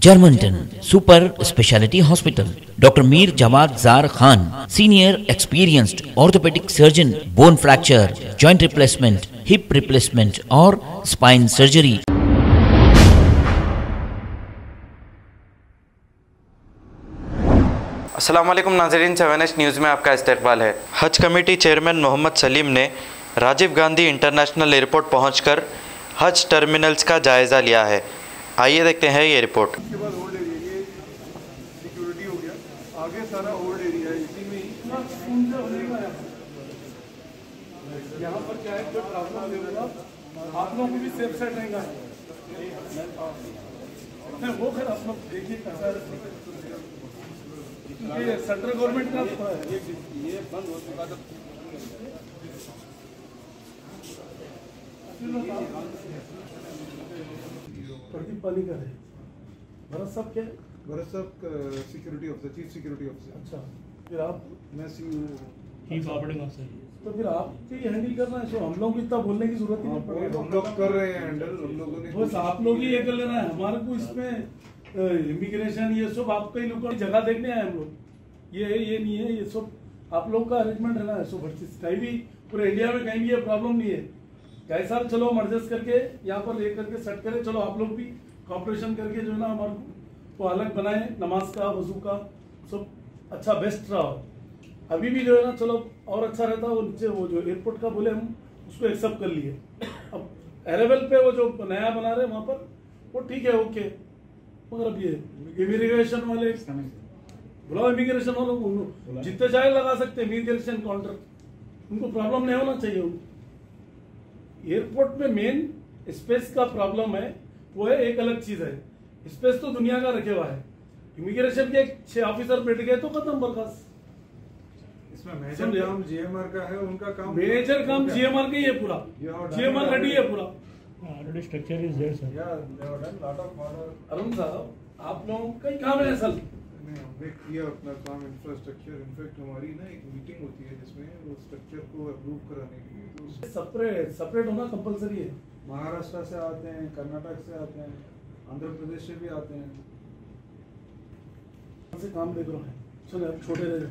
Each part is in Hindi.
Germanton super speciality hospital, doctor Mir Jawad jar Khan, senior experienced orthopaedic surgeon, bone fracture, joint replacement, hip replacement और स्पाइन सर्जरी। अस्सलाम वालेकुम नाज़रीन, 7H न्यूज़ में आपका इस्तकबाल है। हज कमेटी चेयरमैन मोहम्मद सलीम ने राजीव गांधी इंटरनेशनल एयरपोर्ट पहुंचकर हज टर्मिनल्स का जायज़ा लिया है। आइए देखते हैं ये रिपोर्ट। इसके बाद ओल्ड एरिया, ये सिक्योरिटी हो गया, आगे सारा ओल्ड एरिया है, इसी में यहाँ पर क्या है, कोई प्रॉब्लम नहीं होगा, आप लोगों को भी सेफ साइड रहेगा। वो खैर आप लोग देखिए कैसा ये सेंट्रल गवर्नमेंट का ये बंद हो चुका था। प्रदीप पाली का है, भरत साहब क्या है? भरत साहब security officer, chief security officer. अच्छा, फिर आप? मैं चीफ ऑपरेटिंग ऑफिसर। तो फिर आप ही हैंडल करना है, तो हम लोग को इतना बोलने की जरूरत ही नहीं पड़ेगी। हम लोग कर रहे हैं हैंडल, हम लोगों ने बस आप लोग ही ये कर लेना है। हमारे को इसमें इमिग्रेशन ये सब आपका ही लोगों की जगह देखने आए हम लोग, ये नहीं है, ये सब आप लोग का अरेंजमेंट रहना है। सब हर चीज कहीं भी पूरे इंडिया में कहीं भी ये प्रॉब्लम नहीं है। कैसा चलो हम एडजस्ट करके यहाँ पर ले करके सेट करें, चलो आप लोग भी कॉपरेशन करके जो है ना हमारे को अलग बनाए, नमाज का वजू का सब अच्छा बेस्ट रहा। अभी भी जो है ना चलो और अच्छा रहता, वो नीचे वो जो एयरपोर्ट का बोले हम उसको एक्सेप्ट कर लिए। अब अरेबल पे वो जो नया बना रहे वहाँ पर वो ठीक है, ओके, मगर अब ये इमिग्रेशन वाले बुलाओ, इमिग्रेशन वालों को जितने चाहे लगा सकते हैं इमिग्रेशन काउंटर, उनको प्रॉब्लम नहीं होना चाहिए। एयरपोर्ट में मेन स्पेस का प्रॉब्लम है, वो है एक अलग चीज है। स्पेस तो दुनिया का रखे हुआ है, इमिग्रेशन के 6 ऑफिसर बैठ गए तो खत्म बर्खास्त। इसमें मेजर काम जीएमआर का है, उनका काम मेजर काम जीएमआर का ही है, पूरा जीएमआर रेडी है पूरा। Already structure is there sir. Arun साहब आप लोगों का ही काम है असल। हमने किया अपना काम, इंफ्रास्ट्रक्चर। इनफैक्ट हमारी ना एक मीटिंग होती है जिसमें वो स्ट्रक्चर को अप्रूव कराने के लिए तो सेपरेट होना कंपलसरी है। महाराष्ट्र से आते हैं, कर्नाटक से आते हैं, आंध्र प्रदेश से भी आते हैं। से काम देख रहा है, चलो अब छोटे रहे,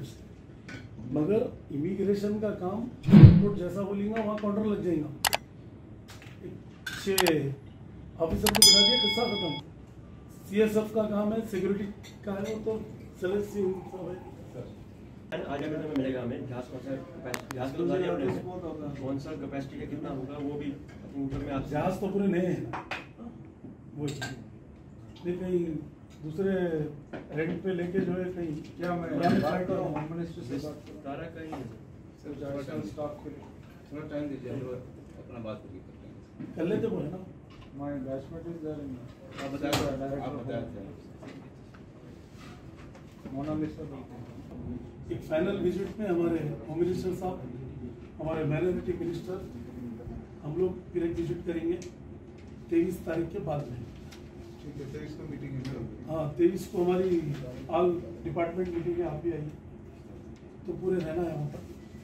मगर इमिग्रेशन का काम एयरपोर्ट जैसा बोलेंगे वहाँ काउंटर लग जाएगा। 6 ऑफिसर को बिठा दिया, किस्सा खत्म। CSF का काम है, सिक्योरिटी का है, वो तो चले सब है। आज अगर हमें मिलेगा, हमें जहाज कौन सा कैपेसिटी का कितना होगा वो भी में आप जहाज तो पूरे नए हैं, वो कहीं दूसरे रेंट पे लेके जो है कहीं क्या मैं बात कर रहा हूँ होम मिनिस्टर से बात कर सारा कहीं है सर, ज्यादा स्टाफ के लिए थोड़ा टाइम दीजिए, हम अपना बात कर लेते वो है ना। My batchmate is there in, आप बताएं मोना मिस्टर बोलते हैं। एक फाइनल विजिट में हमारे होम मिनिस्टर साहब, हमारे माइनॉरिटी मिनिस्टर, हम लोग फिर एक विजिट करेंगे 23 तारीख के बाद में। ठीक है, 23 को मीटिंग है। हाँ, 23 को हमारी ऑल डिपार्टमेंट मीटिंग है, आप भी आइए, तो पूरे रहना है वहाँ पर।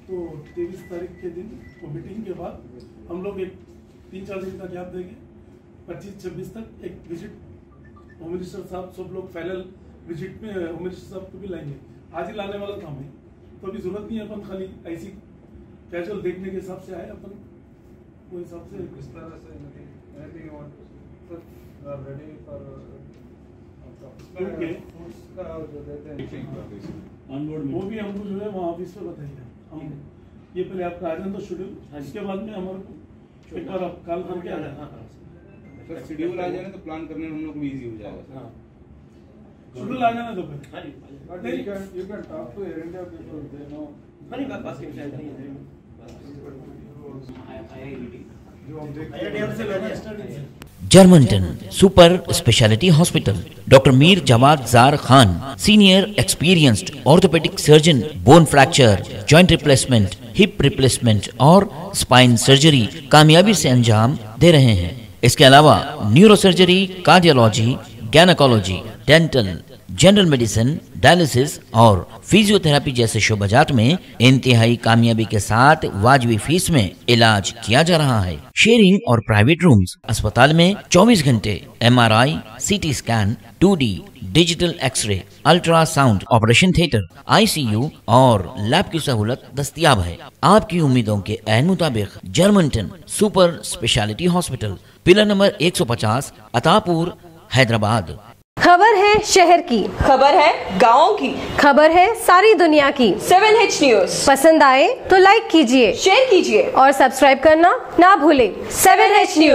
तो 23 तारीख के दिन वो मीटिंग के बाद हम लोग एक 3-4 दिन का गैप देंगे। 25-26 तक एक विजिट होम मिनिस्टर साहब, सब लोग फाइनल विजिट में होम मिनिस्टर साहब को भी लाएंगे। आज ही लाने वाला काम है, तो अभी जरूरत नहीं है अपन खाली ऐसी कैजुअल देखने के हिसाब से आए, अपन वो हिसाब से इस तरह से anything you want to ready for उसका जो देते हैं ऑनबोर्ड वो भी हमको जो है वहाँ ऑफिस पे बताइए। हम ये पहले आपका आ जाए तो शेड्यूल, इसके बाद में हमारे को एक बार आप कॉल करके आ जाए। सर शेड्यूल आ जाए ना तो प्लान करने में हम लोग को भी इजी हो जाएगा। हाँ, शेड्यूल आ जाना तो फिर But you can talk to Air India people, they know. जो हम देखते हैं जर्मनटन super speciality hospital, doctor Mir Jawad jar Khan, senior experienced orthopaedic surgeon, bone fracture, joint replacement, hip replacement और स्पाइन सर्जरी कामयाबी से अंजाम दे रहे हैं। इसके अलावा neuro surgery, cardiology, gynaecology, dental, general medicine, dialysis और फिजियोथेरेपी जैसे शोबाजात में इंतहाई कामयाबी के साथ वाजबी फीस में इलाज किया जा रहा है। शेयरिंग और प्राइवेट रूम्स। अस्पताल में 24 घंटे MRI, CT scan, 2D digital X ray, ultrasound, operation theatre, ICU और लैब की सहूलत दस्तयाब है। आपकी उम्मीदों के ऐन मुताबिक Germanton super speciality hospital, pillar number 150, Attapur, Hyderabad. खबर है शहर की, खबर है गाँव की, खबर है सारी दुनिया की। 7H न्यूज पसंद आए तो लाइक कीजिए, शेयर कीजिए और सब्सक्राइब करना ना भूलें। 7H news.